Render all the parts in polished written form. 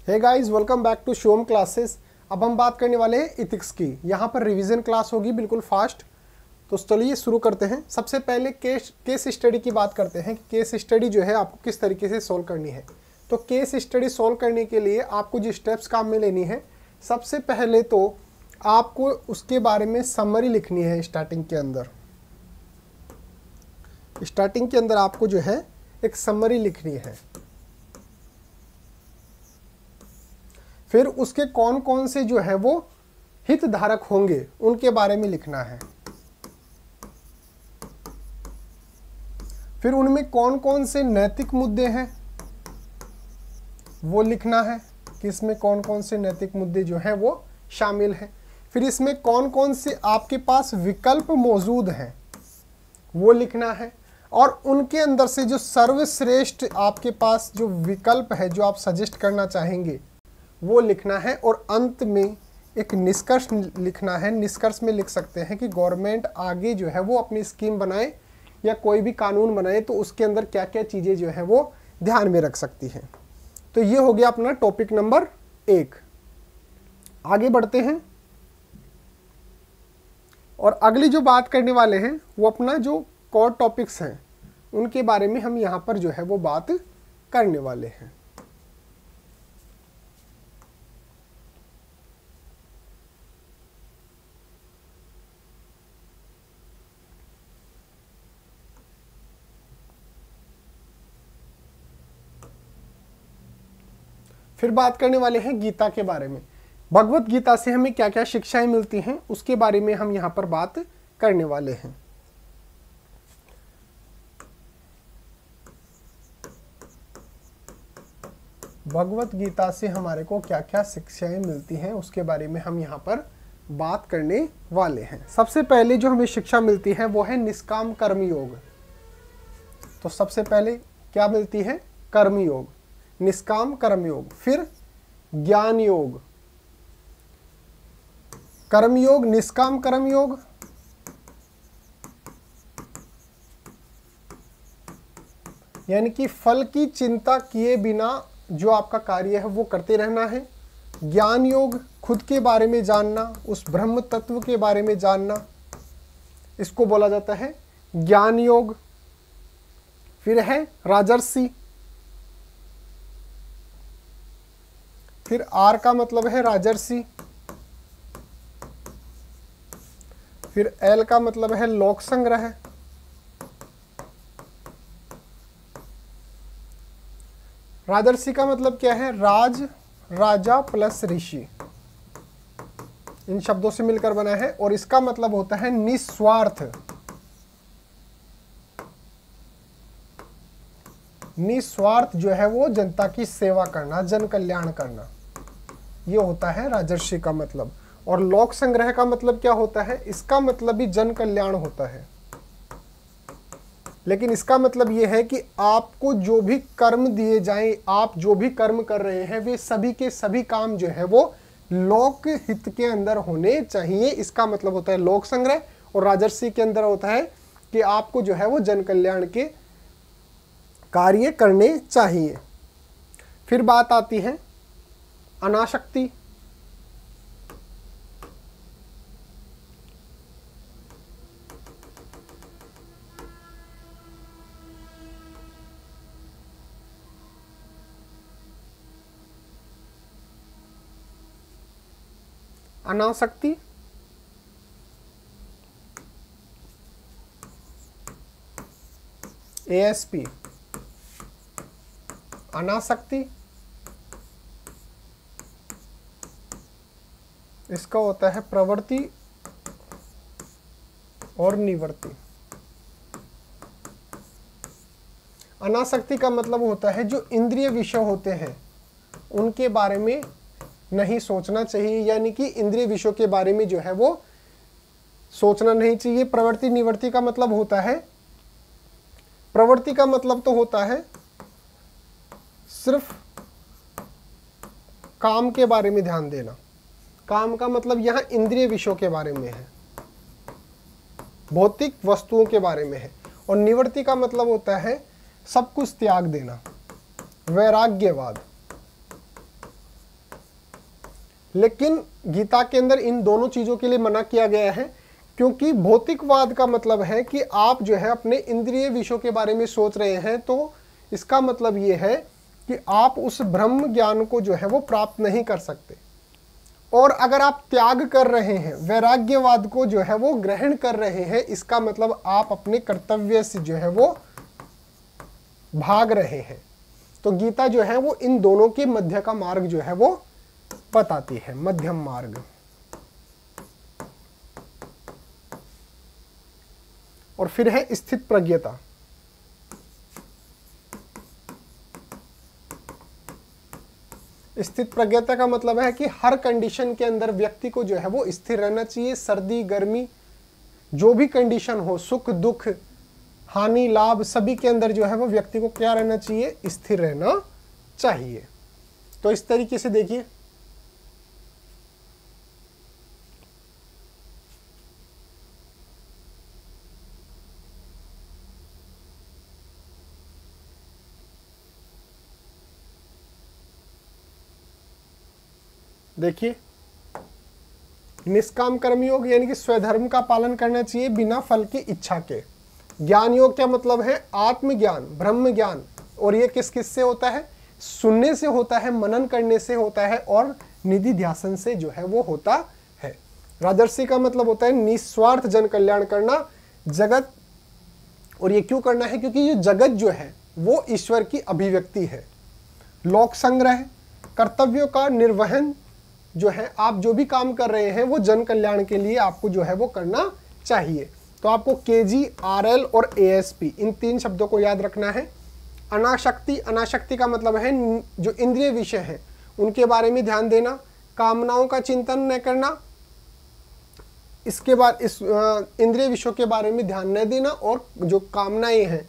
Hey guys, welcome back to Shivam classes. अब हम बात करने वाले हैं इथिक्स की। यहाँ पर रिवीजन क्लास होगी बिल्कुल फास्ट। तो चलिए शुरू करते हैं। सबसे पहले केस स्टडी की बात करते हैं कि केस स्टडी जो है आपको किस तरीके से सॉल्व करनी है। तो केस स्टडी सॉल्व करने के लिए आपको जो स्टेप्स काम में लेनी है, सबसे पहले तो आपको उसके बारे में समरी लिखनी है। स्टार्टिंग के अंदर आपको जो है एक समरी लिखनी है। फिर उसके कौन कौन से जो है वो हितधारक होंगे उनके बारे में लिखना है। फिर उनमें कौन कौन से नैतिक मुद्दे हैं वो लिखना है कि इसमें कौन कौन से नैतिक मुद्दे जो हैं वो शामिल हैं। फिर इसमें कौन कौन से आपके पास विकल्प मौजूद हैं वो लिखना है। और उनके अंदर से जो सर्वश्रेष्ठ आपके पास जो विकल्प है जो आप सजेस्ट करना चाहेंगे वो लिखना है। और अंत में एक निष्कर्ष लिखना है। निष्कर्ष में लिख सकते हैं कि गवर्नमेंट आगे जो है वो अपनी स्कीम बनाए या कोई भी कानून बनाए तो उसके अंदर क्या क्या चीज़ें जो है वो ध्यान में रख सकती हैं। तो ये हो गया अपना टॉपिक नंबर 1। आगे बढ़ते हैं और अगली जो बात करने वाले हैं वो अपना जो कोर टॉपिक्स हैं उनके बारे में हम यहाँ पर जो है वो बात करने वाले हैं। फिर बात करने वाले हैं गीता के बारे में। भगवत गीता से हमें क्या क्या शिक्षाएं मिलती हैं उसके बारे में हम यहाँ पर बात करने वाले हैं। भगवत गीता से हमारे को क्या क्या शिक्षाएं मिलती हैं उसके बारे में हम यहाँ पर बात करने वाले हैं। सबसे पहले जो हमें शिक्षा मिलती है वो है निष्काम कर्म योग। तो सबसे पहले क्या मिलती है? कर्म योग, निष्काम कर्म योग। फिर ज्ञान योग, कर्म योग, निष्काम कर्म योग, यानी कि फल की चिंता किए बिना जो आपका कार्य है वो करते रहना है। ज्ञान योग, खुद के बारे में जानना, उस ब्रह्म तत्व के बारे में जानना, इसको बोला जाता है ज्ञान योग। फिर है राजर्षि। फिर आर का मतलब है राजर्षि। फिर एल का मतलब है लोक संग्रह। राजर्षि का मतलब क्या है? राज, राजा प्लस ऋषि, इन शब्दों से मिलकर बना है। और इसका मतलब होता है निस्वार्थ। निस्वार्थ जो है वो जनता की सेवा करना, जन कल्याण करना, ये होता है राजर्षि का मतलब। और लोक संग्रह का मतलब क्या होता है? इसका मतलब भी जन कल्याण होता है, लेकिन इसका मतलब ये है कि आपको जो भी कर्म दिए जाएं, आप जो भी कर्म कर रहे हैं वे सभी के सभी काम जो है वो लोक हित के अंदर होने चाहिए। इसका मतलब होता है लोक संग्रह। और राजर्षि के अंदर होता है कि आपको जो है वो जन कल्याण के कार्य करने चाहिए। फिर बात आती है अनासक्ति। अनासक्ति ASP, अनासक्ति इसका होता है प्रवृत्ति और निवृत्ति। अनासक्ति का मतलब होता है जो इंद्रिय विषय होते हैं उनके बारे में नहीं सोचना चाहिए, यानी कि इंद्रिय विषयों के बारे में जो है वो सोचना नहीं चाहिए। प्रवृत्ति निवृत्ति का मतलब होता है, प्रवृत्ति का मतलब तो होता है सिर्फ काम के बारे में ध्यान देना। काम का मतलब यहाँ इंद्रिय विषयों के बारे में है, भौतिक वस्तुओं के बारे में है। और निवृत्ति का मतलब होता है सब कुछ त्याग देना, वैराग्यवाद। लेकिन गीता के अंदर इन दोनों चीज़ों के लिए मना किया गया है, क्योंकि भौतिकवाद का मतलब है कि आप जो है अपने इंद्रिय विषयों के बारे में सोच रहे हैं, तो इसका मतलब ये है कि आप उस ब्रह्म ज्ञान को जो है वो प्राप्त नहीं कर सकते। और अगर आप त्याग कर रहे हैं, वैराग्यवाद को जो है वो ग्रहण कर रहे हैं, इसका मतलब आप अपने कर्तव्य से जो है वो भाग रहे हैं। तो गीता जो है वो इन दोनों के मध्य का मार्ग जो है वो बताती है, मध्यम मार्ग। और फिर है स्थित प्रज्ञता। स्थित प्रज्ञता का मतलब है कि हर कंडीशन के अंदर व्यक्ति को जो है वो स्थिर रहना चाहिए। सर्दी गर्मी जो भी कंडीशन हो, सुख दुख हानि लाभ, सभी के अंदर जो है वो व्यक्ति को क्या रहना चाहिए, स्थिर रहना चाहिए। तो इस तरीके से देखिए, देखिए निष्काम कर्मयोग यानी कि स्वधर्म का पालन करना चाहिए बिना फल की इच्छा के। ज्ञान योग क्या मतलब है, आत्मज्ञान, ब्रह्म ज्ञान। और ये किस किस से होता है, सुनने से होता है, मनन करने से होता है, और निधि ध्यासन से जो है वो होता है। राजर्षि का मतलब होता है निस्वार्थ जन कल्याण करना, जगत। और ये क्यों करना है, क्योंकि ये जगत जो है वो ईश्वर की अभिव्यक्ति है। लोक संग्रह, कर्तव्यों का निर्वहन जो है, आप जो भी काम कर रहे हैं वो जन कल्याण के लिए आपको जो है वो करना चाहिए। तो आपको केजी, आरएल और एएसपी इन 3 शब्दों को याद रखना है। अनाशक्ति, अनाशक्ति का मतलब है जो इंद्रिय विषय हैं उनके बारे में ध्यान देना, कामनाओं का चिंतन न करना, इसके बाद इस इंद्रिय विषयों के बारे में ध्यान न देना, और जो कामनाएं हैं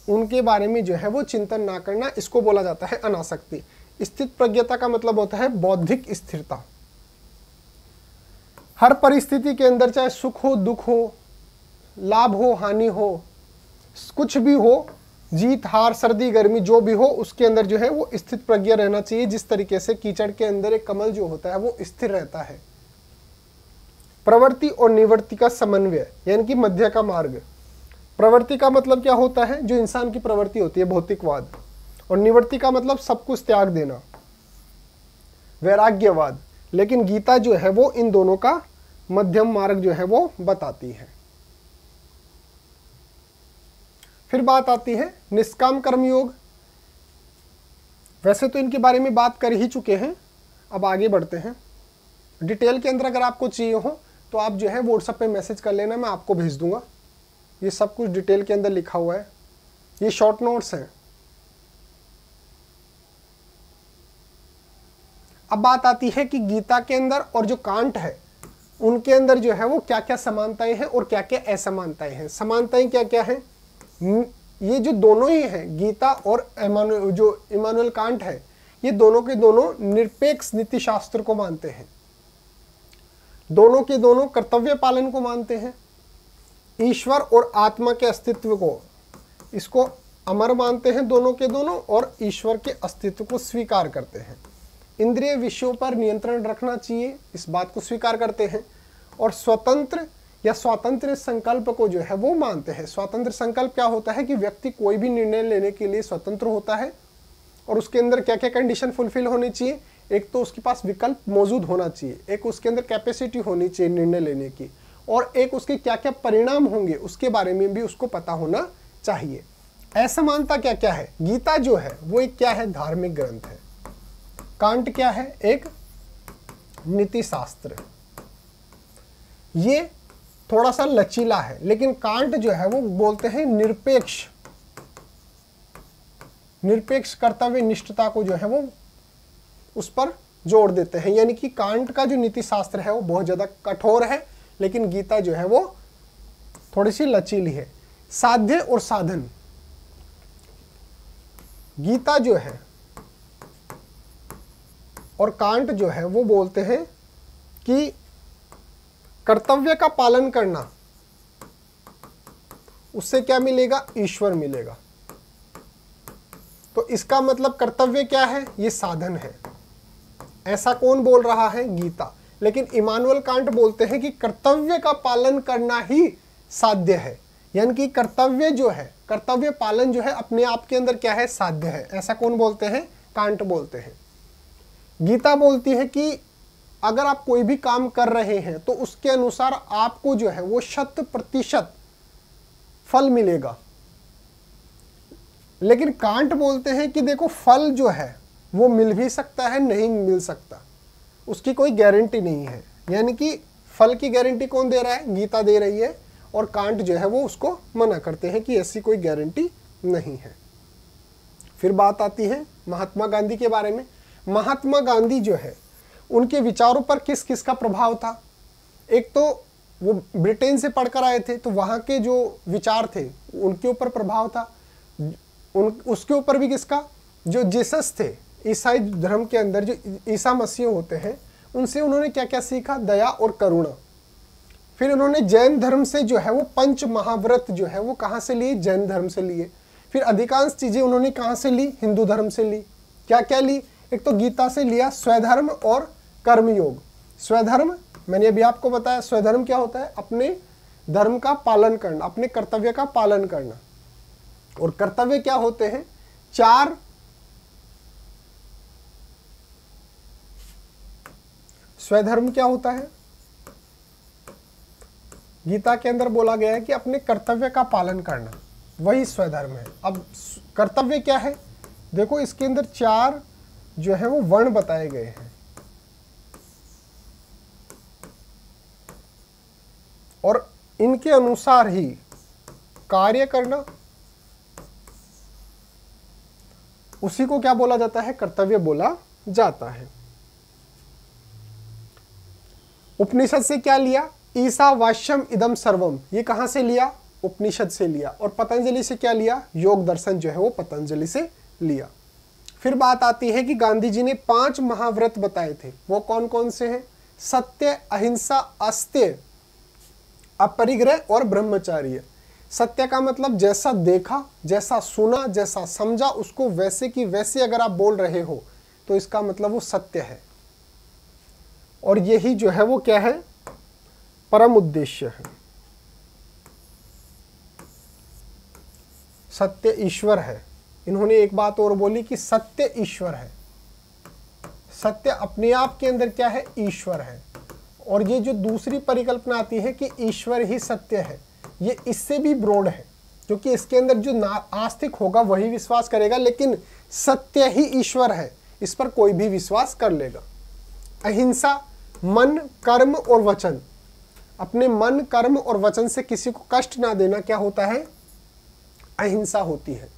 उनके बारे में जो है वो चिंतन ना करना, इसको बोला जाता है अनासक्ति। स्थित प्रज्ञता का मतलब होता है बौद्धिक स्थिरता। हर परिस्थिति के अंदर, चाहे सुख हो दुख हो, लाभ हो हानि हो, कुछ भी हो, जीत हार सर्दी गर्मी जो भी हो, उसके अंदर जो है वो स्थित प्रज्ञा रहना चाहिए। जिस तरीके से कीचड़ के अंदर एक कमल जो होता है वो स्थिर रहता है। प्रवृत्ति और निवृत्ति का समन्वय यानी कि मध्य का मार्ग। प्रवृत्ति का मतलब क्या होता है, जो इंसान की प्रवृत्ति होती है, भौतिकवाद। और निवृत्ति का मतलब सब कुछ त्याग देना, वैराग्यवाद। लेकिन गीता जो है वो इन दोनों का मध्यम मार्ग जो है वो बताती है। फिर बात आती है निष्काम कर्मयोग। वैसे तो इनके बारे में बात कर ही चुके हैं, अब आगे बढ़ते हैं। डिटेल के अंदर अगर आपको चाहिए हो तो आप जो है व्हाट्सएप पे मैसेज कर लेना, मैं आपको भेज दूंगा। ये सब कुछ डिटेल के अंदर लिखा हुआ है, ये शॉर्ट नोट्स हैं। अब बात आती है कि गीता के अंदर और जो कांट है उनके अंदर जो है वो क्या क्या समानताएं हैं और क्या क्या असमानताएं हैं। समानताएं क्या क्या हैं, ये जो दोनों ही हैं, गीता और जो इमानुएल कांट है, ये दोनों के दोनों निरपेक्ष नीति शास्त्र को मानते हैं। दोनों के दोनों कर्तव्य पालन को मानते हैं। ईश्वर और आत्मा के अस्तित्व को, इसको अमर मानते हैं दोनों के दोनों, और ईश्वर के अस्तित्व को स्वीकार करते हैं। इंद्रिय विषयों पर नियंत्रण रखना चाहिए, इस बात को स्वीकार करते हैं। और स्वतंत्र या स्वातंत्र्य संकल्प को जो है वो मानते हैं। स्वातंत्र्य संकल्प क्या होता है कि व्यक्ति कोई भी निर्णय लेने के लिए स्वतंत्र होता है, और उसके अंदर क्या क्या कंडीशन फुलफिल होनी चाहिए। एक तो उसके पास विकल्प मौजूद होना चाहिए, एक उसके अंदर कैपेसिटी होनी चाहिए निर्णय लेने की, और एक उसके क्या क्या परिणाम होंगे उसके बारे में भी उसको पता होना चाहिए। असमानता क्या क्या है, गीता जो है वो एक क्या है, धार्मिक ग्रंथ है। कांट क्या है, एक नीति शास्त्र। ये थोड़ा सा लचीला है, लेकिन कांट जो है वो बोलते हैं निरपेक्ष कर्तव्य निष्ठता को जो है वो उस पर जोड़ देते हैं। यानी कि कांट का जो नीति शास्त्र है वो बहुत ज्यादा कठोर है, लेकिन गीता जो है वो थोड़ी सी लचीली है। साध्य और साधन, गीता जो है और कांट जो है वो बोलते हैं कि कर्तव्य का पालन करना, उससे क्या मिलेगा, ईश्वर मिलेगा। तो इसका मतलब कर्तव्य क्या है, ये साधन है। ऐसा कौन बोल रहा है? गीता। लेकिन इमानुएल कांट बोलते हैं कि कर्तव्य का पालन करना ही साध्य है, यानी कि कर्तव्य जो है, कर्तव्य पालन जो है अपने आप के अंदर क्या है? साध्य है। ऐसा कौन बोलते हैं? कांट बोलते हैं। गीता बोलती है कि अगर आप कोई भी काम कर रहे हैं तो उसके अनुसार आपको जो है वो 100% फल मिलेगा। लेकिन कांट बोलते हैं कि देखो फल जो है वो मिल भी सकता है, नहीं मिल सकता, उसकी कोई गारंटी नहीं है। यानी कि फल की गारंटी कौन दे रहा है? गीता दे रही है, और कांट जो है वो उसको मना करते हैं कि ऐसी कोई गारंटी नहीं है। फिर बात आती है महात्मा गांधी के बारे में। महात्मा गांधी जो है उनके विचारों पर किस किस का प्रभाव था? एक तो वो ब्रिटेन से पढ़कर आए थे, तो वहाँ के जो विचार थे उनके ऊपर प्रभाव था। उसके ऊपर भी किसका? जो जीसस थे, ईसाई धर्म के अंदर जो ईसा मसीह होते हैं, उनसे उन्होंने क्या क्या सीखा? दया और करुणा। फिर उन्होंने जैन धर्म से जो है वो पंच महाव्रत जो है वो कहाँ से लिए? जैन धर्म से लिए। फिर अधिकांश चीज़ें उन्होंने कहाँ से ली? हिंदू धर्म से ली। क्या क्या ली? एक तो गीता से लिया स्वधर्म और कर्मयोग। स्वधर्म मैंने अभी आपको बताया, स्वधर्म क्या होता है? अपने धर्म का पालन करना, अपने कर्तव्य का पालन करना। और कर्तव्य क्या होते हैं? 4। स्वधर्म क्या होता है? गीता के अंदर बोला गया है कि अपने कर्तव्य का पालन करना, वही स्वधर्म है। अब कर्तव्य क्या है? देखो इसके अंदर 4 जो है वो वर्ण बताए गए हैं, और इनके अनुसार ही कार्य करना, उसी को क्या बोला जाता है? कर्तव्य बोला जाता है। उपनिषद से क्या लिया? ईशावास्यम इदम सर्वम, ये कहां से लिया? उपनिषद से लिया। और पतंजलि से क्या लिया? योग दर्शन जो है वो पतंजलि से लिया। फिर बात आती है कि गांधी जी ने 5 महाव्रत बताए थे, वो कौन कौन से हैं? सत्य, अहिंसा, अस्त्य, अपरिग्रह और ब्रह्मचार्य। सत्य का मतलब जैसा देखा, जैसा सुना, जैसा समझा, उसको वैसे की वैसे अगर आप बोल रहे हो तो इसका मतलब वो सत्य है। और यही जो है वो क्या है? परम उद्देश्य है। सत्य ईश्वर है। इन्होंने एक बात और बोली कि सत्य ईश्वर है। सत्य अपने आप के अंदर क्या है? ईश्वर है। और ये जो दूसरी परिकल्पना आती है कि ईश्वर ही सत्य है, ये इससे भी ब्रॉड है, क्योंकि इसके अंदर जो आस्तिक होगा वही विश्वास करेगा, लेकिन सत्य ही ईश्वर है इस पर कोई भी विश्वास कर लेगा। अहिंसा, मन, कर्म और वचन, अपने मन, कर्म और वचन से किसी को कष्ट ना देना क्या होता है? अहिंसा होती है।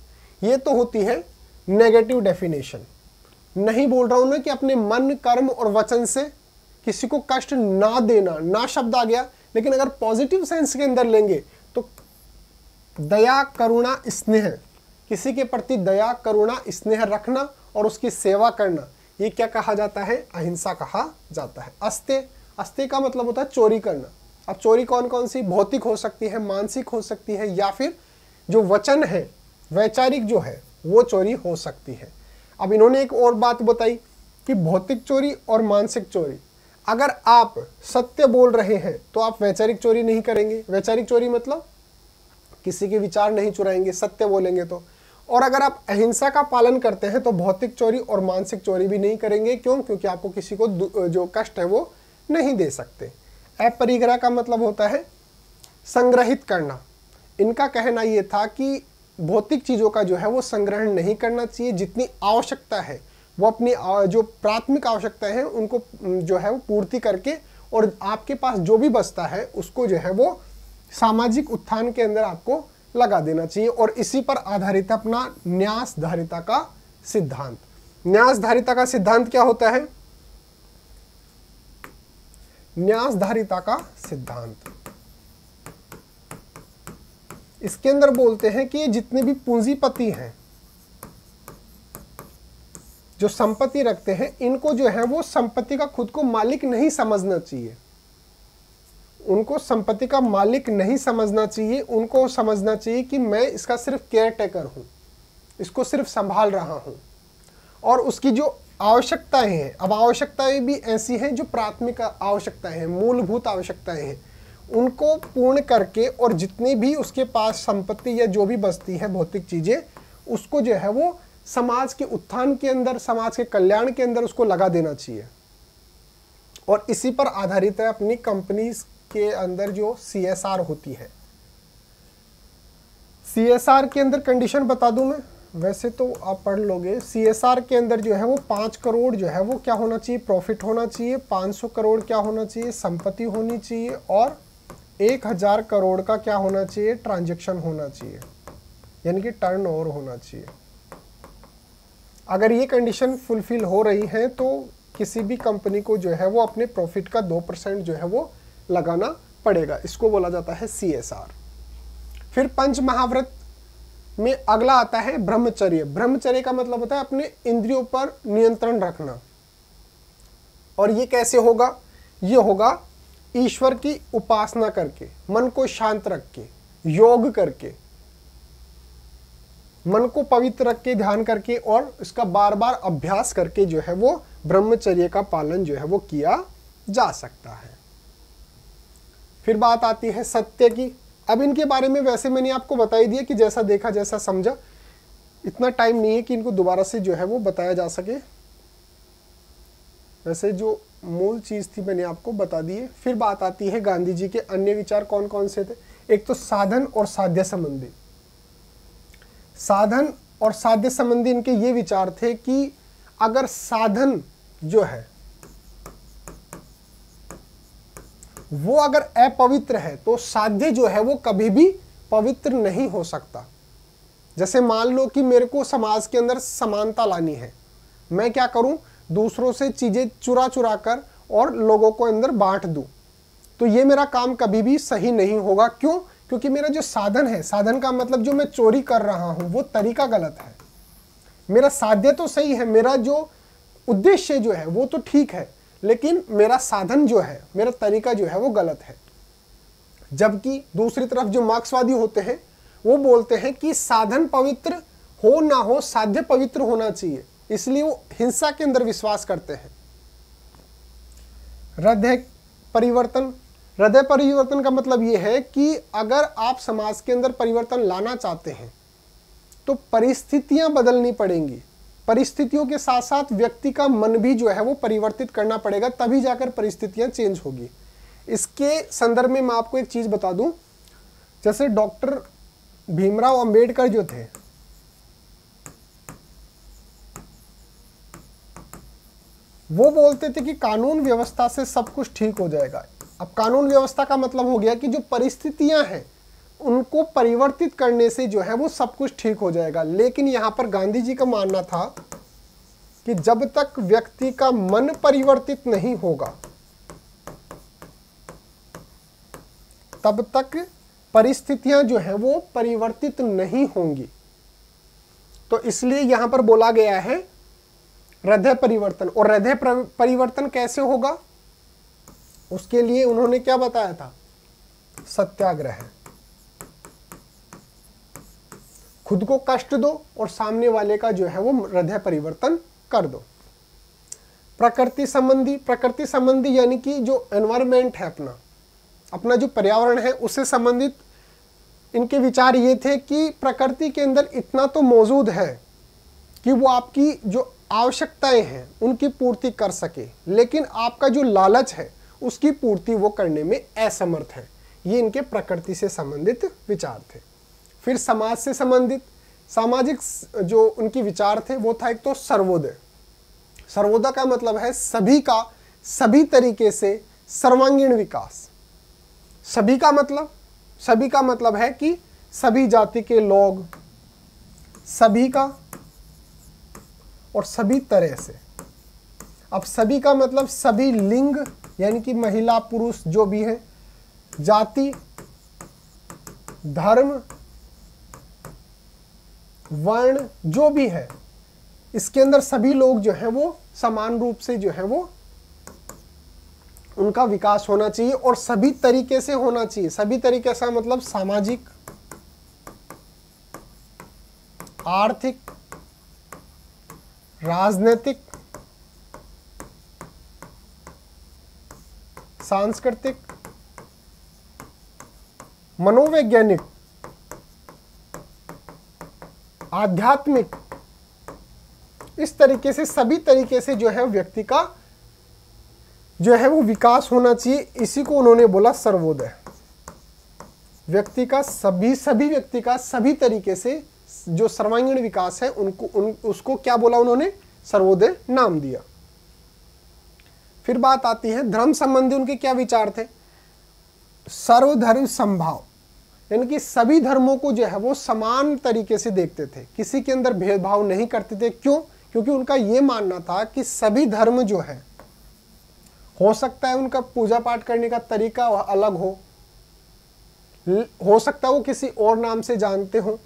ये तो होती है नेगेटिव डेफिनेशन। नहीं बोल रहा हूं ना कि अपने मन, कर्म और वचन से किसी को कष्ट ना देना, ना शब्द आ गया, लेकिन अगर पॉजिटिव सेंस के अंदर लेंगे तो दया, करुणा, स्नेह, किसी के प्रति दया, करुणा, स्नेह रखना और उसकी सेवा करना, ये क्या कहा जाता है? अहिंसा कहा जाता है। अस्त्य, अस्त्य का मतलब होता है चोरी करना। अब चोरी कौन कौन सी? भौतिक हो सकती है, मानसिक हो सकती है, या फिर जो वचन है, वैचारिक जो है वो चोरी हो सकती है। अब इन्होंने एक और बात बताई कि भौतिक चोरी और मानसिक चोरी, अगर आप सत्य बोल रहे हैं तो आप वैचारिक चोरी नहीं करेंगे। वैचारिक चोरी मतलब किसी के विचार नहीं चुराएंगे, सत्य बोलेंगे तो। और अगर आप अहिंसा का पालन करते हैं तो भौतिक चोरी और मानसिक चोरी भी नहीं करेंगे। क्यों? क्योंकि आपको किसी को जो कष्ट है वो नहीं दे सकते। अपरिग्रह का मतलब होता है संग्रहित करना। इनका कहना ये था कि भौतिक चीज़ों का जो है वो संग्रहण नहीं करना चाहिए, जितनी आवश्यकता है वो अपनी जो प्राथमिक आवश्यकता है उनको जो है वो पूर्ति करके, और आपके पास जो भी बचता है उसको जो है वो सामाजिक उत्थान के अंदर आपको लगा देना चाहिए। और इसी पर आधारित अपना न्यासधारिता का सिद्धांत। न्यासधारिता का सिद्धांत क्या होता है? न्यासधारिता का सिद्धांत इसके अंदर बोलते हैं कि ये जितने भी पूंजीपति हैं, जो संपत्ति रखते हैं, इनको जो है वो संपत्ति का खुद को मालिक नहीं समझना चाहिए। उनको संपत्ति का मालिक नहीं समझना चाहिए। उनको समझना चाहिए कि मैं इसका सिर्फ केयर टेकर हूं, इसको सिर्फ संभाल रहा हूं, और उसकी जो आवश्यकताएं हैं। अब आवश्यकताएं भी ऐसी हैं जो प्राथमिक आवश्यकताएं हैं, मूलभूत आवश्यकताएं हैं, उनको पूर्ण करके और जितनी भी उसके पास संपत्ति या जो भी बचती है भौतिक चीजें, उसको जो है वो समाज के उत्थान के अंदर, समाज के कल्याण के अंदर उसको लगा देना चाहिए। और इसी पर आधारित है अपनी कंपनीज के अंदर जो CSR होती है। CSR के अंदर कंडीशन बता दूं मैं, वैसे तो आप पढ़ लोगे। CSR के अंदर जो है वो 5 करोड़ जो है वो क्या होना चाहिए, प्रॉफिट होना चाहिए, 500 करोड़ क्या होना चाहिए, संपत्ति होनी चाहिए, और 1000 करोड़ का क्या होना चाहिए, ट्रांजैक्शन होना चाहिए, यानी कि टर्नओवर होना चाहिए। अगर ये कंडीशन फुलफिल हो रही है तो किसी भी कंपनी को जो है वो अपने प्रॉफिट का 2% जो है वो लगाना पड़ेगा। इसको बोला जाता है CSR। फिर पंच महाव्रत में अगला आता है ब्रह्मचर्य। ब्रह्मचर्य का मतलब होता है अपने इंद्रियों पर नियंत्रण रखना। और ये कैसे होगा, ये होगा ईश्वर की उपासना करके, मन को शांत रख के, योग करके, मन को पवित्र रख के, ध्यान करके, और इसका बार बार अभ्यास करके जो है वो ब्रह्मचर्य का पालन जो है वो किया जा सकता है। फिर बात आती है सत्य की। अब इनके बारे में वैसे मैंने आपको बता ही दिया कि जैसा देखा जैसा समझा, इतना टाइम नहीं है कि इनको दोबारा से जो है वो बताया जा सके। वैसे जो मूल चीज थी मैंने आपको बता दी है। फिर बात आती है गांधी जी के अन्य विचार कौन कौन से थे। एक तो साधन और साध्य संबंधी। साधन और साध्य संबंधी इनके ये विचार थे कि अगर साधन जो है वो अगर अपवित्र है तो साध्य जो है वो कभी भी पवित्र नहीं हो सकता। जैसे मान लो कि मेरे को समाज के अंदर समानता लानी है, मैं क्या करूं, दूसरों से चीजें चुरा चुरा कर और लोगों को अंदर बांट दूं, तो ये मेरा काम कभी भी सही नहीं होगा। क्यों? क्योंकि मेरा जो साधन है, साधन का मतलब जो मैं चोरी कर रहा हूं वो तरीका गलत है। मेरा साध्य तो सही है, मेरा जो उद्देश्य जो है वो तो ठीक है, लेकिन मेरा साधन जो है, मेरा तरीका जो है वो गलत है। जबकि दूसरी तरफ जो मार्क्सवादी होते हैं वो बोलते हैं कि साधन पवित्र हो ना हो, साध्य पवित्र होना चाहिए, इसलिए वो हिंसा के अंदर विश्वास करते हैं। हृदय परिवर्तन। हृदय परिवर्तन का मतलब ये है कि अगर आप समाज के अंदर परिवर्तन लाना चाहते हैं तो परिस्थितियां बदलनी पड़ेंगी। परिस्थितियों के साथ साथ व्यक्ति का मन भी जो है वो परिवर्तित करना पड़ेगा, तभी जाकर परिस्थितियां चेंज होगी। इसके संदर्भ में मैं आपको एक चीज बता दूं, जैसे डॉक्टर भीमराव अंबेडकर जो थे, वो बोलते थे कि कानून व्यवस्था से सब कुछ ठीक हो जाएगा। अब कानून व्यवस्था का मतलब हो गया कि जो परिस्थितियां हैं उनको परिवर्तित करने से जो है वो सब कुछ ठीक हो जाएगा। लेकिन यहां पर गांधी जी का मानना था कि जब तक व्यक्ति का मन परिवर्तित नहीं होगा तब तक परिस्थितियां जो है वो परिवर्तित नहीं होंगी। तो इसलिए यहां पर बोला गया है हृदय परिवर्तन। और हृदय परिवर्तन कैसे होगा, उसके लिए उन्होंने क्या बताया था, सत्याग्रह। खुद को कष्ट दो और सामने वाले का जो है वो हृदय परिवर्तन कर दो। प्रकृति संबंधी। प्रकृति संबंधी यानी कि जो एनवायरमेंट है, अपना जो पर्यावरण है उससे संबंधित इनके विचार ये थे कि प्रकृति के अंदर इतना तो मौजूद है कि वो आपकी जो आवश्यकताएं हैं उनकी पूर्ति कर सके, लेकिन आपका जो लालच है उसकी पूर्ति वो करने में असमर्थ है। ये इनके प्रकृति से संबंधित विचार थे। फिर समाज से संबंधित, सामाजिक जो उनके विचार थे वो था एक तो सर्वोदय। सर्वोदय का मतलब है सभी का सभी तरीके से सर्वांगीण विकास। सभी का मतलब है कि सभी जाति के लोग, सभी का और सभी तरह से। अब सभी का मतलब सभी लिंग यानी कि महिला पुरुष जो भी है, जाति, धर्म, वर्ण जो भी है, इसके अंदर सभी लोग जो हैं वो समान रूप से जो है वो उनका विकास होना चाहिए और सभी तरीके से होना चाहिए। सभी तरीके से मतलब सामाजिक, आर्थिक, राजनीतिक सांस्कृतिक, मनोवैज्ञानिक, आध्यात्मिक, इस तरीके से सभी तरीके से जो है व्यक्ति का जो है वो विकास होना चाहिए। इसी को उन्होंने बोला सर्वोदय। व्यक्ति का सभी व्यक्ति का सभी तरीके से जो सर्वांगीण विकास है उसको क्या बोला उन्होंने? सर्वोदय नाम दिया। फिर बात आती है धर्म संबंधी उनके क्या विचार थे? सर्वधर्म समभाव, यानी कि सभी धर्मों को जो है वो समान तरीके से देखते थे, किसी के अंदर भेदभाव नहीं करते थे। क्यों? क्योंकि उनका ये मानना था कि सभी धर्म जो है, हो सकता है उनका पूजा पाठ करने का तरीका अलग हो सकता है वो किसी और नाम से जानते हो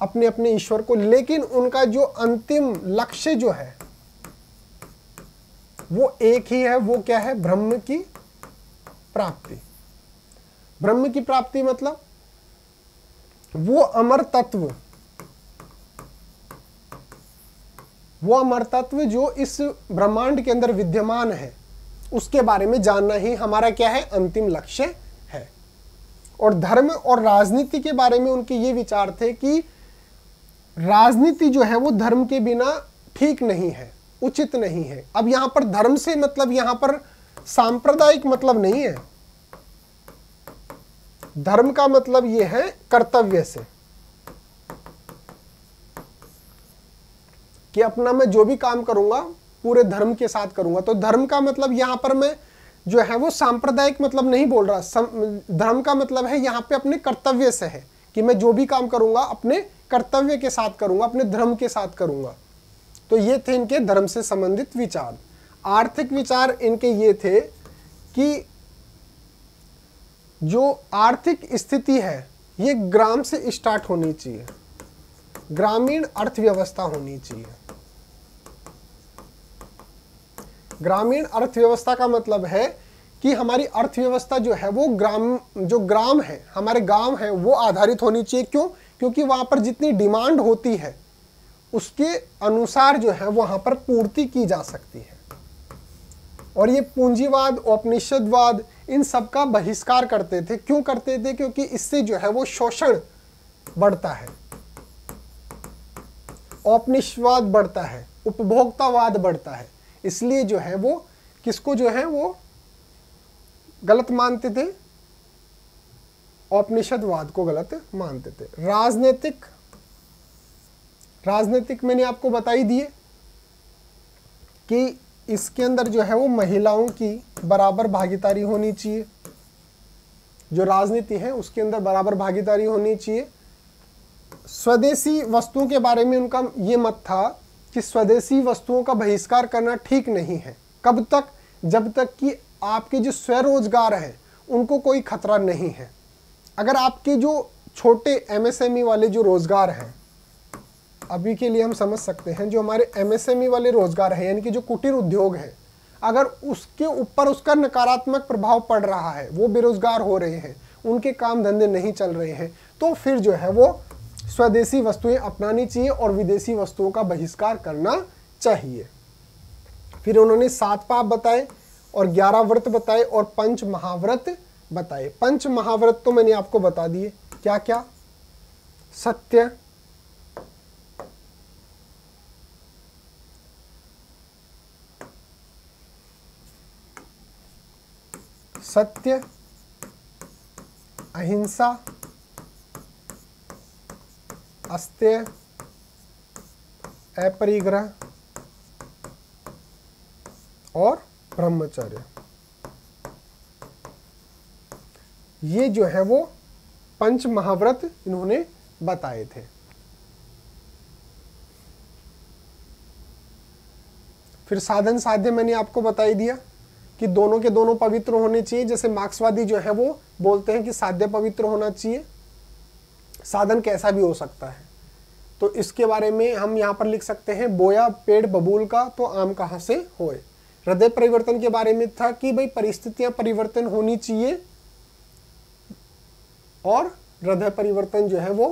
अपने अपने ईश्वर को, लेकिन उनका जो अंतिम लक्ष्य जो है वो एक ही है। वो क्या है? ब्रह्म की प्राप्ति। ब्रह्म की प्राप्ति मतलब वो अमर तत्व जो इस ब्रह्मांड के अंदर विद्यमान है उसके बारे में जानना ही हमारा क्या है? अंतिम लक्ष्य है। और धर्म और राजनीति के बारे में उनके ये विचार थे कि राजनीति जो है वो धर्म के बिना ठीक नहीं है, उचित नहीं है। अब यहां पर धर्म से मतलब यहां पर सांप्रदायिक मतलब नहीं है। धर्म का मतलब ये है कर्तव्य से, कि अपना मैं जो भी काम करूंगा पूरे धर्म के साथ करूंगा। तो धर्म का मतलब यहां पर मैं जो है वो सांप्रदायिक मतलब नहीं बोल रहा। धर्म का मतलब है यहां पे अपने कर्तव्य से है, कि मैं जो भी काम करूंगा अपने कर्तव्य के साथ करूंगा, अपने धर्म के साथ करूंगा। तो ये थे इनके धर्म से संबंधित विचार। आर्थिक विचार इनके ये थे कि जो आर्थिक स्थिति है ये ग्राम से स्टार्ट होनी चाहिए, ग्रामीण अर्थव्यवस्था होनी चाहिए। ग्रामीण अर्थव्यवस्था का मतलब है कि हमारी अर्थव्यवस्था जो है वो ग्राम है, हमारे गांव है, वो आधारित होनी चाहिए। क्यों? क्योंकि वहां पर जितनी डिमांड होती है उसके अनुसार जो है वहां पर पूर्ति की जा सकती है। और ये पूंजीवाद, औपनिवेशवाद, इन सब का बहिष्कार करते थे। क्यों करते थे? क्योंकि इससे जो है वो शोषण बढ़ता है, औपनिवेशवाद बढ़ता है, उपभोक्तावाद बढ़ता है। इसलिए जो है वो किसको जो है वो गलत मानते थे? औपनिवेशवाद को गलत मानते थे। राजनीतिक मैंने आपको बता ही दिए कि इसके अंदर जो है वो महिलाओं की बराबर भागीदारी होनी चाहिए। जो राजनीति है उसके अंदर बराबर भागीदारी होनी चाहिए। स्वदेशी वस्तुओं के बारे में उनका ये मत था कि स्वदेशी वस्तुओं का बहिष्कार करना ठीक नहीं है। कब तक? जब तक कि आपके जो स्वरोजगार हैं उनको कोई खतरा नहीं है। अगर आपके जो छोटे एमएसएमई वाले जो रोजगार हैं, अभी के लिए हम समझ सकते हैं जो हमारे एमएसएमई वाले रोजगार हैं, यानी कि जो कुटीर उद्योग है, अगर उसके ऊपर उसका नकारात्मक प्रभाव पड़ रहा है, वो बेरोजगार हो रहे हैं, उनके काम धंधे नहीं चल रहे हैं, तो फिर जो है वो स्वदेशी वस्तुएं अपनानी चाहिए और विदेशी वस्तुओं का बहिष्कार करना चाहिए। फिर उन्होंने 7 पाप बताए और 11 व्रत बताए और 5 महाव्रत बताए। 5 महाव्रत तो मैंने आपको बता दिए। क्या क्या? सत्य, अहिंसा, अस्तेय, अपरिग्रह और ब्रह्मचर्य। ये जो है वो 5 महाव्रत इन्होंने बताए थे। फिर साधन साध्य मैंने आपको बता ही दिया कि दोनों के दोनों पवित्र होने चाहिए। जैसे मार्क्सवादी जो है वो बोलते हैं कि साध्य पवित्र होना चाहिए, साधन कैसा भी हो सकता है। तो इसके बारे में हम यहाँ पर लिख सकते हैं, बोया पेड़ बबूल का तो आम कहाँ से होए। हृदय परिवर्तन के बारे में था कि भाई परिस्थितियां परिवर्तन होनी चाहिए और हृदय परिवर्तन जो है वो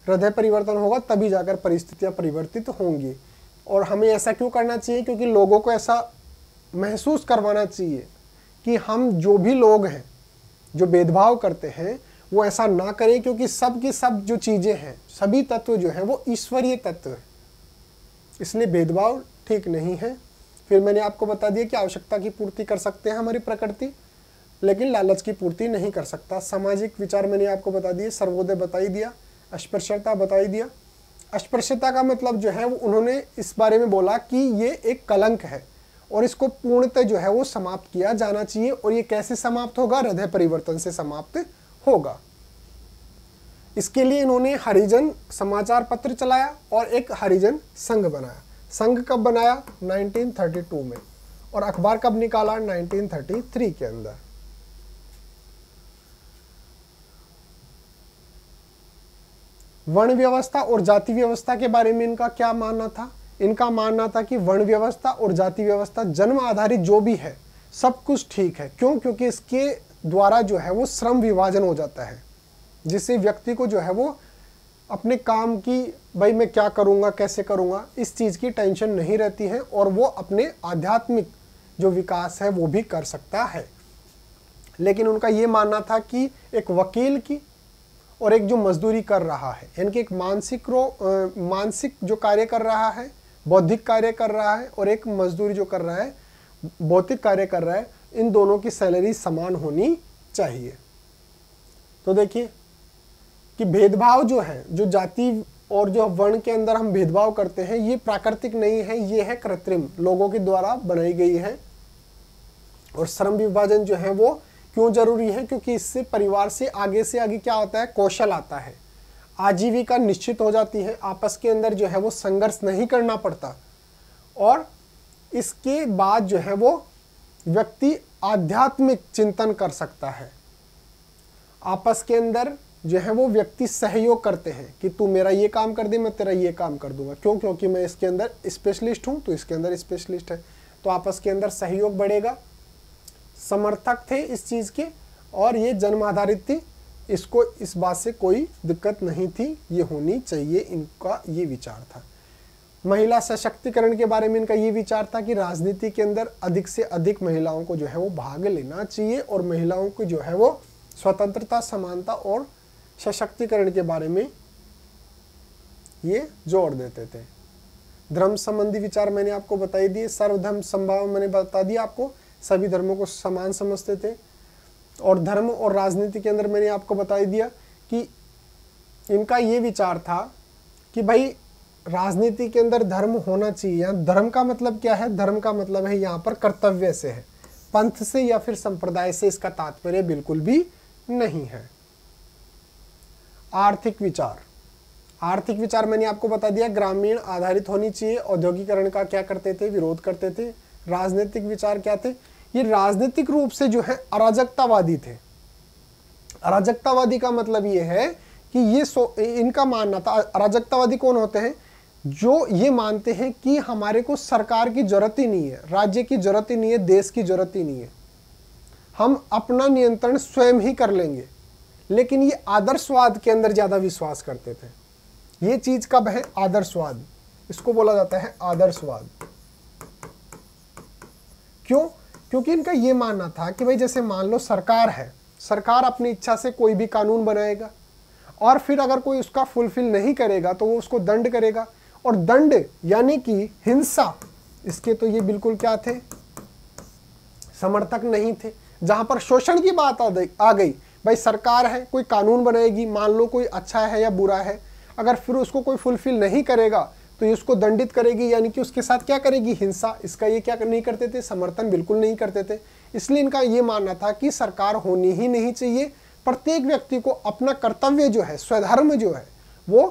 हृदय परिवर्तन होगा तभी जाकर परिस्थितियां परिवर्तित होंगी। और हमें ऐसा क्यों करना चाहिए? क्योंकि लोगों को ऐसा महसूस करवाना चाहिए कि हम जो भी लोग हैं जो भेदभाव करते हैं वो ऐसा ना करें, क्योंकि सब की सब जो चीज़ें हैं, सभी तत्व जो हैं वो ईश्वरीय तत्व है, इसलिए भेदभाव ठीक नहीं है। फिर मैंने आपको बता दिया कि आवश्यकता की पूर्ति कर सकते हैं हमारी प्रकृति, लेकिन लालच की पूर्ति नहीं कर सकता। सामाजिक विचार मैंने आपको बता दिए, सर्वोदय बता ही दिया, अस्पृश्यता बता ही दिया। अस्पृश्यता का मतलब जो है वो उन्होंने इस बारे में बोला कि ये एक कलंक है और इसको पूर्णतः जो है वो समाप्त किया जाना चाहिए। और ये कैसे समाप्त होगा? हृदय परिवर्तन से समाप्त होगा। इसके लिए इन्होंने हरिजन समाचार पत्र चलाया और एक हरिजन संघ बनाया। संघ कब बनाया? 1932 में। और अखबार कब निकाला? 1933 के अंदर। वर्ण व्यवस्था और जाति व्यवस्था के बारे में इनका क्या मानना था? इनका मानना था कि वर्ण व्यवस्था और जाति व्यवस्था जन्म आधारित जो भी है सब कुछ ठीक है। क्यों? क्योंकि इसके द्वारा जो है वो श्रम विभाजन हो जाता है, जिससे व्यक्ति को जो है वो अपने काम की, भाई मैं क्या करूँगा, कैसे करूँगा, इस चीज़ की टेंशन नहीं रहती है और वो अपने आध्यात्मिक जो विकास है वो भी कर सकता है। लेकिन उनका ये मानना था कि एक वकील की और एक जो मजदूरी कर रहा है, यानी कि एक मानसिक जो कार्य कर रहा है, बौद्धिक कार्य कर रहा है, और एक मजदूरी जो कर रहा है, भौतिक कार्य कर रहा है, इन दोनों की सैलरी समान होनी चाहिए। तो देखिए कि भेदभाव जो है, जो जाति और जो वर्ण के अंदर हम भेदभाव करते हैं, ये प्राकृतिक नहीं है, ये है कृत्रिम, लोगों के द्वारा बनाई गई है। और श्रम विभाजन जो है वो क्यों जरूरी है? क्योंकि इससे परिवार से आगे क्या होता है? कौशल आता है, आजीविका निश्चित हो जाती है, आपस के अंदर जो है वो संघर्ष नहीं करना पड़ता, और इसके बाद जो है वो व्यक्ति आध्यात्मिक चिंतन कर सकता है। आपस के अंदर जो है वो व्यक्ति सहयोग करते हैं कि तू मेरा ये काम कर दे, मैं तेरा ये काम कर दूंगा। क्यों? क्योंकि मैं इसके अंदर स्पेशलिस्ट हूँ, तो इसके अंदर स्पेशलिस्ट है, तो आपस के अंदर सहयोग बढ़ेगा। समर्थक थे इस चीज़ के, और ये जन्म आधारित थी, इसको इस बात से कोई दिक्कत नहीं थी, ये होनी चाहिए, इनका ये विचार था। महिला सशक्तिकरण के बारे में इनका ये विचार था कि राजनीति के अंदर अधिक से अधिक महिलाओं को जो है वो भाग लेना चाहिए, और महिलाओं को जो है वो स्वतंत्रता, समानता और सशक्तिकरण के बारे में ये जोर देते थे। धर्म संबंधी विचार मैंने आपको बता ही दिए। सर्वधर्म समभाव मैंने बता दिया आपको, सभी धर्मों को समान समझते थे। और धर्म और राजनीति के अंदर मैंने आपको बता ही दिया कि इनका ये विचार था कि भाई राजनीति के अंदर धर्म होना चाहिए। यहाँ धर्म का मतलब क्या है? धर्म का मतलब है यहाँ पर कर्तव्य से है, पंथ से या फिर संप्रदाय से इसका तात्पर्य बिल्कुल भी नहीं है। आर्थिक विचार, आर्थिक विचार मैंने आपको बता दिया, ग्रामीण आधारित होनी चाहिए। औद्योगिकरण का क्या करते थे? विरोध करते थे। राजनीतिक विचार क्या थे? ये राजनीतिक रूप से जो है अराजकतावादी थे। अराजकतावादी का मतलब ये है कि ये इनका मानना था, अराजकतावादी कौन होते हैं? जो ये मानते हैं कि हमारे को सरकार की जरूरत ही नहीं है, राज्य की जरूरत ही नहीं है, देश की जरूरत ही नहीं है, हम अपना नियंत्रण स्वयं ही कर लेंगे। लेकिन ये आदर्शवाद के अंदर ज्यादा विश्वास करते थे। ये चीज कब है? आदर्शवाद, इसको बोला जाता है आदर्शवाद। क्यों? क्योंकि इनका ये मानना था कि भाई जैसे मान लो सरकार है, सरकार अपनी इच्छा से कोई भी कानून बनाएगा, और फिर अगर कोई उसका फुलफिल नहीं करेगा तो वो उसको दंड करेगा। और दंड यानी कि हिंसा, इसके तो ये बिल्कुल क्या थे? समर्थक नहीं थे। जहां पर शोषण की बात आ गई, भाई सरकार है, कोई कानून बनाएगी, मान लो कोई अच्छा है या बुरा है, अगर फिर उसको कोई फुलफिल नहीं करेगा तो ये उसको दंडित करेगी, यानी कि उसके साथ क्या करेगी? हिंसा। इसका ये क्या नहीं करते थे? समर्थन बिल्कुल नहीं करते थे। इसलिए इनका ये मानना था कि सरकार होनी ही नहीं चाहिए। प्रत्येक व्यक्ति को अपना कर्तव्य जो है, स्वधर्म जो है, वो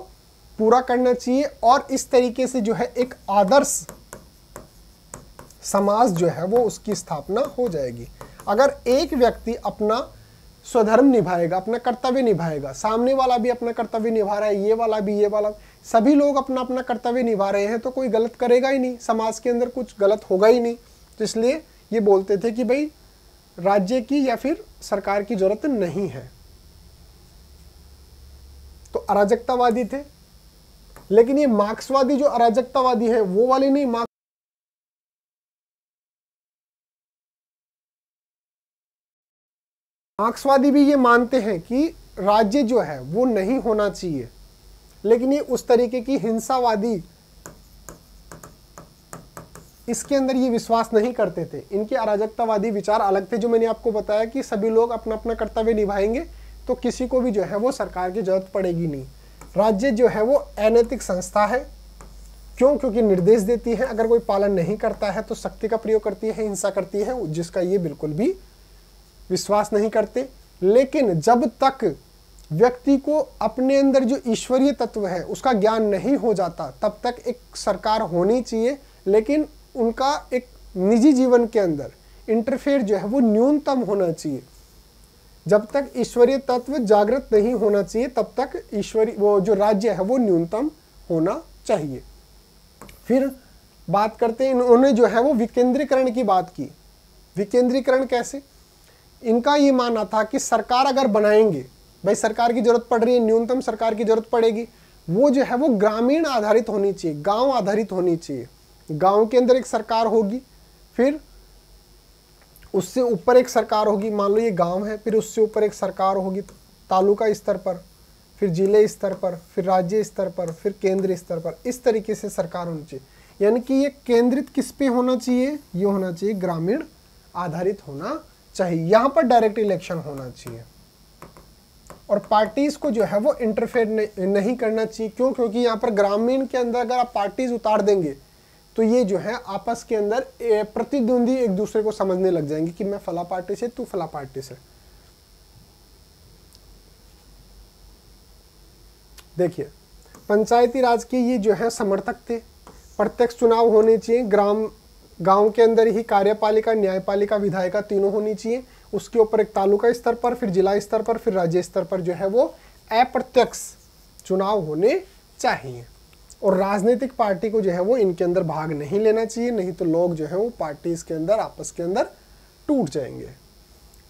पूरा करना चाहिए, और इस तरीके से जो है एक आदर्श समाज जो है वो उसकी स्थापना हो जाएगी। अगर एक व्यक्ति अपना स्वधर्म निभाएगा, अपना कर्तव्य निभाएगा, सामने वाला भी अपना कर्तव्य निभा रहा है, ये वाला भी, ये वाला, सभी लोग अपना अपना कर्तव्य निभा रहे हैं, तो कोई गलत करेगा ही नहीं, समाज के अंदर कुछ गलत होगा ही नहीं। तो इसलिए ये बोलते थे कि भाई राज्य की या फिर सरकार की जरूरत नहीं है। तो अराजकतावादी थे। लेकिन ये मार्क्सवादी जो अराजकतावादी है वो वाले नहीं, मार्क्सवादी भी ये मानते हैं कि राज्य जो है वो नहीं होना चाहिए, लेकिन ये उस तरीके की हिंसावादी इसके अंदर ये विश्वास नहीं करते थे। इनके अराजकतावादी विचार अलग थे, जो मैंने आपको बताया कि सभी लोग अपना अपना कर्तव्य निभाएंगे तो किसी को भी जो है वो सरकार की जरूरत पड़ेगी नहीं। राज्य जो है वो अनैतिक संस्था है। क्यों? क्योंकि निर्देश देती है, अगर कोई पालन नहीं करता है तो शक्ति का प्रयोग करती है, हिंसा करती है, जिसका ये बिल्कुल भी विश्वास नहीं करते। लेकिन जब तक व्यक्ति को अपने अंदर जो ईश्वरीय तत्व है उसका ज्ञान नहीं हो जाता, तब तक एक सरकार होनी चाहिए, लेकिन उनका एक निजी जीवन के अंदर इंटरफेयर जो है वो न्यूनतम होना चाहिए। जब तक ईश्वरीय तत्व जागृत नहीं होना चाहिए तब तक ईश्वरीय वो जो राज्य है वो न्यूनतम होना चाहिए। फिर बात करते हैं, इन्होंने जो है वो विकेंद्रीकरण की बात की। विकेंद्रीकरण कैसे? इनका ये मानना था कि सरकार अगर बनाएंगे, भाई सरकार की जरूरत पड़ रही है, न्यूनतम सरकार की जरूरत पड़ेगी, वो जो है वो ग्रामीण आधारित होनी चाहिए, गांव आधारित होनी चाहिए। गांव के अंदर एक सरकार होगी, फिर उससे ऊपर एक सरकार होगी, मान लो ये गांव है, फिर उससे ऊपर एक सरकार होगी तालुका स्तर पर, फिर जिले स्तर पर, फिर राज्य स्तर पर, फिर केंद्र स्तर पर। इस तरीके से सरकार होनी चाहिए। यानी कि ये केंद्रित किस पे होना चाहिए? ये होना चाहिए ग्रामीण आधारित होना चाहिए। यहाँ पर डायरेक्ट इलेक्शन होना चाहिए और पार्टीज को जो है वो इंटरफेयर नहीं करना चाहिए। क्यों? क्योंकि यहाँ पर ग्रामीण के अंदर अगर आप पार्टीज उतार देंगे तो ये जो है आपस के अंदर प्रतिद्वंदी एक दूसरे को समझने लग जाएंगे कि मैं फला पार्टी से, तू फला पार्टी से। देखिए, पंचायती राज के ये जो है समर्थक थे। प्रत्यक्ष चुनाव होने चाहिए, गांव के अंदर ही कार्यपालिका, न्यायपालिका, विधायिका तीनों होनी चाहिए। उसके ऊपर एक तालुका स्तर पर, फिर जिला स्तर पर, फिर राज्य स्तर पर जो है वो अप्रत्यक्ष चुनाव होने चाहिए। और राजनीतिक पार्टी को जो है वो इनके अंदर भाग नहीं लेना चाहिए, नहीं तो लोग जो है वो पार्टीज के अंदर आपस के अंदर टूट जाएंगे।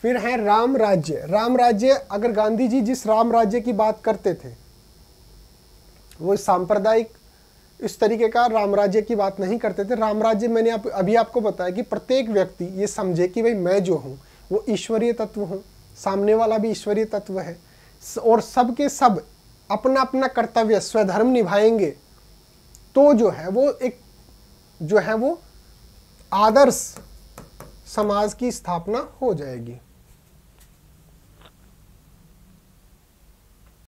फिर है राम राज्य। राम राज्य, अगर गांधी जी जिस राम राज्य की बात करते थे वो सांप्रदायिक इस तरीके का राम राज्य की बात नहीं करते थे। राम राज्य मैंने अभी आपको बताया कि प्रत्येक व्यक्ति ये समझे कि भाई मैं जो हूँ वो ईश्वरीय तत्व हूँ, सामने वाला भी ईश्वरीय तत्व है, और सबके सब अपना अपना कर्तव्य स्वधर्म निभाएंगे तो जो है वो एक जो है वो आदर्श समाज की स्थापना हो जाएगी।